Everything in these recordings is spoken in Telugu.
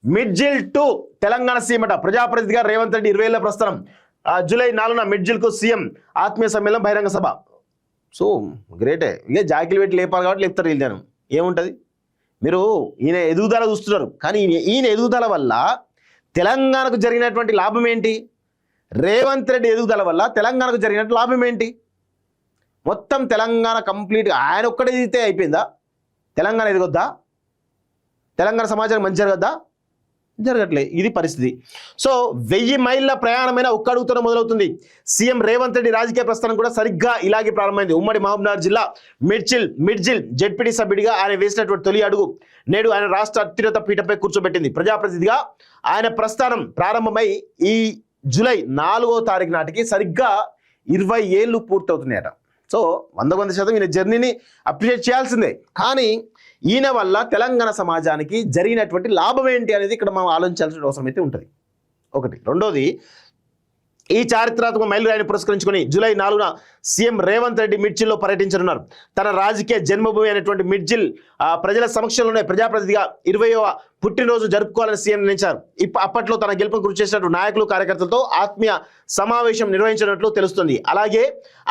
మిడ్జిల్ 2 తెలంగాణ సీఎంట ప్రజాప్రతినిధిగా రేవంత్ రెడ్డి 20 ఏళ్ల ప్రస్థానం. జూలై 4న మిడ్జిల్కు సీఎం ఆత్మీయ సమ్మేళనం బహిరంగ సభ. సో గ్రేటే. ఇక జాకిలు పెట్టి లేపాలి కాబట్టి లేపుతారు వీళ్ళు. ఏముంటుంది, మీరు ఈయన ఎదుగుదల చూస్తున్నారు, కానీ ఈయన ఎదుగుదల వల్ల తెలంగాణకు జరిగినటువంటి లాభం ఏంటి? రేవంత్ రెడ్డి ఎదుగుదల వల్ల తెలంగాణకు జరిగినట్టు లాభం ఏంటి? మొత్తం తెలంగాణ కంప్లీట్గా ఆయన ఒక్కడే ఎదిగితే అయిపోయిందా? తెలంగాణ ఎదగొద్దా? తెలంగాణ సమాజానికి మంచి జరగద్దా? జరగట్లే. ఇది పరిస్థితి. సో 1000 మైళ్ళ ప్రయాణమైన ఒక్క అడుగుతూనే మొదలవుతుంది. సీఎం రేవంత్ రెడ్డి రాజకీయ ప్రస్థానం కూడా సరిగ్గా ఇలాగే ప్రారంభమైంది. ఉమ్మడి మహబూబ్నగర్ జిల్లా మిడ్జిల్ జెడ్పీటీ సభ్యుడిగా ఆయన వేసినటువంటి తొలి అడుగు నేడు ఆయన రాష్ట్ర అత్యున్నత పీఠంపై కూర్చోబెట్టింది. ప్రజాప్రతినిధిగా ఆయన ప్రస్థానం ప్రారంభమై ఈ జూలై 4వ తారీఖు నాటికి సరిగ్గా 20 ఏళ్ళు పూర్తవుతున్నాయట. సో 100% ఈయన జర్నీని అప్రిషియేట్ చేయాల్సిందే. కానీ ఈయన వల్ల తెలంగాణ సమాజానికి జరిగినటువంటి లాభం ఏంటి అనేది ఇక్కడ మనం ఆలోచించాల్సిన అవసరం అయితే ఉంటుంది. ఒకటి. రెండోది, ఈ చారిత్రాత్మక మైలురాయిని పురస్కరించుకొని జూలై 4న సీఎం రేవంత్ రెడ్డి మిడ్జిల్లో పర్యటించనున్నారు. తన రాజకీయ జన్మభూమి అయినటువంటి మిడ్జిల్ ప్రజల సమక్షంలోనే ప్రజాప్రతినిధిగా 20వ పుట్టినరోజు జరుపుకోవాలని సీఎం నిర్ణయించారు. అప్పట్లో తన గెలుపును కృషి చేసినట్టు నాయకులు కార్యకర్తలతో ఆత్మీయ సమావేశం నిర్వహించినట్లు తెలుస్తుంది. అలాగే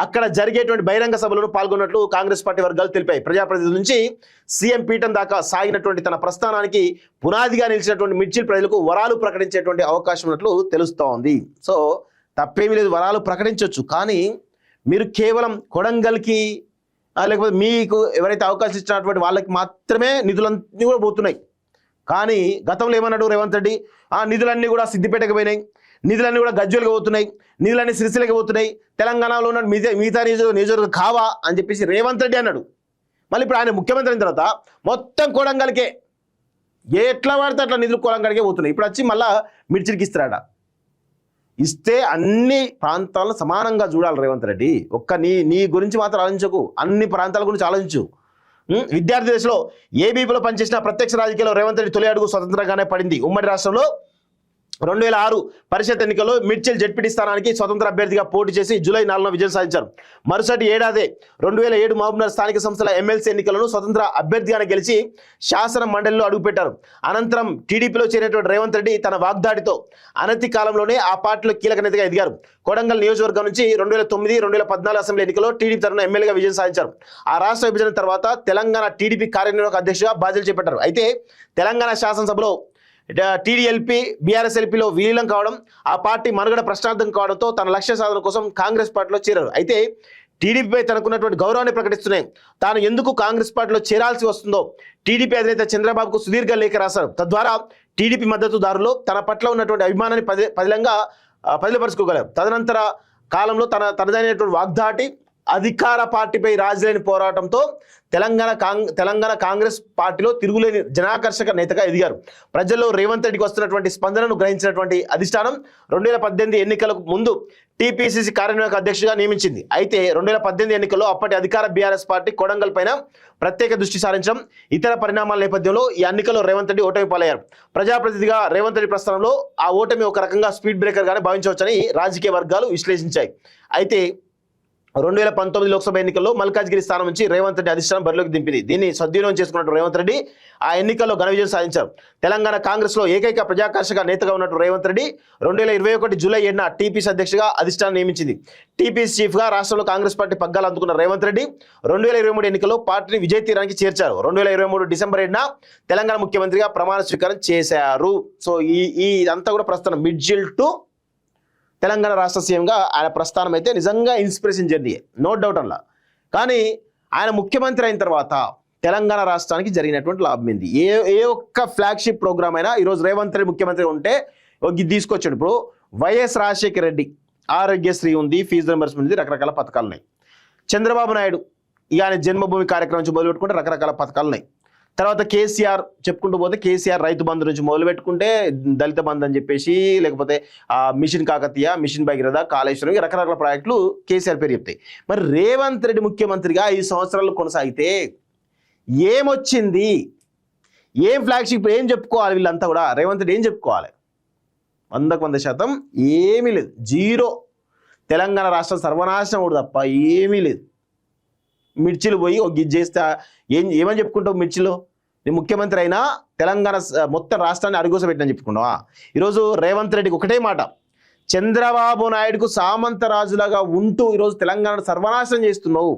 అక్కడ జరిగేటువంటి బహిరంగ సభలను పాల్గొన్నట్లు కాంగ్రెస్ పార్టీ వర్గాలు తెలిపాయి. ప్రజాప్రతినిధి నుంచి సీఎం పీఠం దాకా సాగినటువంటి తన ప్రస్థానానికి పునాదిగా నిలిచినటువంటి మిడ్జిల్ ప్రజలకు వరాలు ప్రకటించేటువంటి అవకాశం ఉన్నట్లు తెలుస్తోంది. సో తప్పేమీ లేదు, వరాలు ప్రకటించవచ్చు. కానీ మీరు కేవలం కొడంగల్కి లేకపోతే మీకు ఎవరైతే అవకాశం ఇచ్చినటువంటి వాళ్ళకి మాత్రమే నిధులన్నీ కూడా పోతున్నాయి. కానీ గతంలో ఏమన్నాడు రేవంత్ రెడ్డి? నిధులన్నీ కూడా సిద్దిపేటకి పోయినాయి, నిధులన్నీ కూడా గజ్వేల్కి పోతున్నాయి, నిధులన్నీ సిరిసిల్లకి పోతున్నాయి, తెలంగాణలో ఉన్న మిగతా నియోజకవర్గం కావా అని చెప్పేసి రేవంత్ రెడ్డి అన్నాడు. మళ్ళీ ఇప్పుడు ఆయన ముఖ్యమంత్రి అయిన తర్వాత మొత్తం కొడంగల్కే ఎట్లా పడితే అట్లా నిధులు కొడంగల్కే పోతున్నాయి. ఇప్పుడు వచ్చి మళ్ళీ మిర్చికి ఇస్తారట. ఇస్తే అన్ని ప్రాంతాలను సమానంగా చూడాలి రేవంత్ రెడ్డి. ఒక్క నీ గురించి మాత్రం ఆలోచించకు, అన్ని ప్రాంతాల గురించి ఆలోచించు. విద్యార్థి దశలో ఏబీపీలో పనిచేసిన ప్రత్యక్ష రాజకీయాల్లో రేవంత్ రెడ్డి తొలి అడుగు స్వతంత్రంగానే పడింది. ఉమ్మడి రాష్ట్రంలో 2006 పరిషత్ ఎన్నికల్లో మిడ్జిల్ జెడ్పీటీ స్థానానికి స్వతంత్ర అభ్యర్థిగా పోటీ చేసి జూలై 4న విజయం సాధించారు. మరుసటి ఏడాదే 2007 మహబూబ్నగర్ స్థానిక సంస్థల ఎమ్మెల్సీ ఎన్నికలను స్వతంత్ర అభ్యర్థిగానే గెలిచి శాసన మండలిలో అడుగుపెట్టారు. అనంతరం టీడీపీలో చేరినటువంటి రేవంత్ రెడ్డి తన వాగ్దాడితో అనతి కాలంలోనే ఆ పార్టీలో కీలక నేతగా ఎదిగారు. కొడంగల్ నియోజకవర్గం నుంచి 2009, 2014 అసెంబ్లీ ఎన్నికల్లో టీడీపీ తరఫున ఎమ్మెల్యేగా విజయం సాధించారు. ఆ రాష్ట్ర విభజన తర్వాత తెలంగాణ టీడీపీ కార్యనిర్వాహక అధ్యక్షుడిగా బాధ్యతలు చేపట్టారు. అయితే తెలంగాణ శాసనసభలో టీడీఎల్పీ బీఆర్ఎస్ఎల్పీలో విలీనం కావడం, ఆ పార్టీ మనుగడ ప్రశ్నార్థం కావడంతో తన లక్ష్య సాధన కోసం కాంగ్రెస్ పార్టీలో చేరారు. అయితే టీడీపీపై తనకున్నటువంటి గౌరవాన్ని ప్రకటిస్తున్నాయి. తాను ఎందుకు కాంగ్రెస్ పార్టీలో చేరాల్సి వస్తుందో టీడీపీ అధినేత చంద్రబాబుకు సుదీర్ఘ లేఖ రాశారు. తద్వారా టీడీపీ మద్దతుదారులు తన పట్ల ఉన్నటువంటి అభిమానాన్ని పదిలపరుచుకోగలరు. తదనంతర కాలంలో తనదైనటువంటి వాగ్దాటి అధికార పార్టీపై రాజులేని పోరాటంతో తెలంగాణ కాంగ్రెస్ పార్టీలో తిరుగులేని జనాకర్షక నేతగా ఎదిగారు. ప్రజల్లో రేవంత్ రెడ్డికి వస్తున్నటువంటి స్పందనను గ్రహించినటువంటి అధిష్టానం 2018 ఎన్నికలకు ముందు టీపీసీసీ కార్యనిర్వాహక అధ్యక్షుడిగా నియమించింది. అయితే 2018 ఎన్నికల్లో అప్పటి అధికార బీఆర్ఎస్ పార్టీ కొడంగల్ పైన ప్రత్యేక దృష్టి సారించడం, ఇతర పరిణామాల నేపథ్యంలో ఈ ఎన్నికల్లో రేవంత్ రెడ్డి ఓటమి పాలయ్యారు. ప్రజాప్రతినిధిగా రేవంత్ రెడ్డి ప్రస్థానంలో ఆ ఓటమి ఒక రకంగా స్పీడ్ బ్రేకర్ గానే భావించవచ్చని రాజకీయ వర్గాలు విశ్లేషించాయి. అయితే 2019 లోక్సభ ఎన్నికల్లో మల్కాజ్గిరి స్థానం నుంచి రేవంత్ రెడ్డి అధిష్టానం బరిలోకి దింపింది. దీన్ని సద్వినియోగం చేసుకున్నట్టు రేవంత్ రెడ్డి ఆ ఎన్నికల్లో ఘన విజయం సాధించారు. తెలంగాణ కాంగ్రెస్ లో ఏకైక ప్రజాకర్షక నేతగా ఉన్నట్టు రేవంత్ రెడ్డి 2021 జూలై 7న టీపీసీ అధ్యక్షుడిగా అధిష్టానం నియమించింది. టీపీసీ చీఫ్ గా రాష్ట్రంలో కాంగ్రెస్ పార్టీ పగ్గాలు అందుకున్న రేవంత్ రెడ్డి 2023 ఎన్నికల్లో పార్టీని విజయ తీరానికి చేర్చారు. 2023 డిసెంబర్ 7న తెలంగాణ ముఖ్యమంత్రిగా ప్రమాణ స్వీకారం చేశారు. సో ఈ ఇదంతా కూడా ప్రస్తుతం మిడ్జిల్ 2 తెలంగాణ రాష్ట్ర సీఎంగా ఆయన ప్రస్థానం అయితే నిజంగా ఇన్స్పిరేషన్ జర్నీ, నో డౌట్ అలా. కానీ ఆయన ముఖ్యమంత్రి అయిన తర్వాత తెలంగాణ రాష్ట్రానికి జరిగినటువంటి లాభం ఏంది? ఏ ఒక్క ఫ్లాగ్షిప్ ప్రోగ్రామ్ అయినా ఈరోజు రేవంత్ రెడ్డి ముఖ్యమంత్రి ఉంటే తీసుకొచ్చాడు. ఇప్పుడు వైఎస్ రాజశేఖర రెడ్డి ఆరోగ్యశ్రీ ఉంది, ఫీజు రింబర్స్మెంట్ ఉంది, రకరకాల పథకాలు ఉన్నాయి. చంద్రబాబు నాయుడు ఇక ఆయన జన్మభూమి కార్యక్రమం నుంచి మొదలుపెట్టుకుంటే రకరకాల పథకాలు ఉన్నాయి. తర్వాత కేసీఆర్ చెప్పుకుంటూ పోతే కేసీఆర్ రైతు బంధు నుంచి మొదలు పెట్టుకుంటే దళిత బంధు అని చెప్పేసి, లేకపోతే మిషన్ కాకతీయ, మిషన్ భగీరథ, కాళేశ్వరం, రకరకాల ప్రాజెక్టులు కేసీఆర్ పేరు చెప్తాయి. మరి రేవంత్ రెడ్డి ముఖ్యమంత్రిగా 5 సంవత్సరాలు కొనసాగితే ఏమొచ్చింది? ఏం ఫ్లాగ్షిప్ ఏం చెప్పుకోవాలి? వీళ్ళంతా కూడా రేవంత్ రెడ్డి ఏం చెప్పుకోవాలి? 100% ఏమీ లేదు, జీరో. తెలంగాణ రాష్ట్రం సర్వనాశనం కూడా తప్ప ఏమీ లేదు. మిర్చిలు పోయి గిజ్ చేస్తే ఏమని చెప్పుకుంటావు? మిర్చిలో నీ ముఖ్యమంత్రి అయినా తెలంగాణ మొత్తం రాష్ట్రాన్ని అడుగుసబెట్టినని చెప్పుకున్నావా? ఈరోజు రేవంత్ రెడ్డికి ఒకటే మాట, చంద్రబాబు నాయుడుకు సామంతరాజులాగా ఉంటూ ఈరోజు తెలంగాణ సర్వనాశనం చేస్తున్నావు.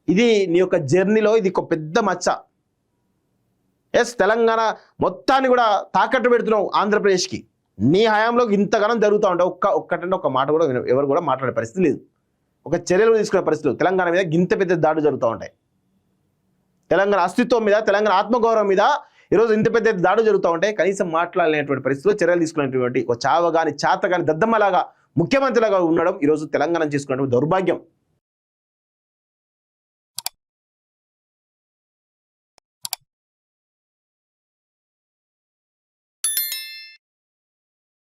ఇది నీ యొక్క జర్నీలో ఇది ఒక పెద్ద మచ్చ. ఎస్, తెలంగాణ మొత్తాన్ని కూడా తాకట్టు పెడుతున్నావు ఆంధ్రప్రదేశ్కి. నీ హయాంలో ఇంతగానం జరుగుతూ ఉంటావు. ఒక్కటంటే ఒక మాట కూడా ఎవరు కూడా మాట్లాడే పరిస్థితి లేదు, ఒక చర్యలు తీసుకునే పరిస్థితులు. తెలంగాణ మీద గింత పెద్ద దాడులు జరుగుతూ ఉంటాయి. తెలంగాణ అస్తిత్వం మీద, తెలంగాణ ఆత్మగౌరవం మీద ఈరోజు ఇంత పెద్ద దాడులు జరుగుతూ ఉంటాయి. కనీసం మాట్లాడలేనటువంటి పరిస్థితిలో చర్యలు తీసుకునేటువంటి ఒక చావగాని చాతగాని దద్దమ్మలాగా ముఖ్యమంత్రిలాగా ఉండడం ఈరోజు తెలంగాణ చేసుకున్నటువంటి దౌర్భాగ్యం.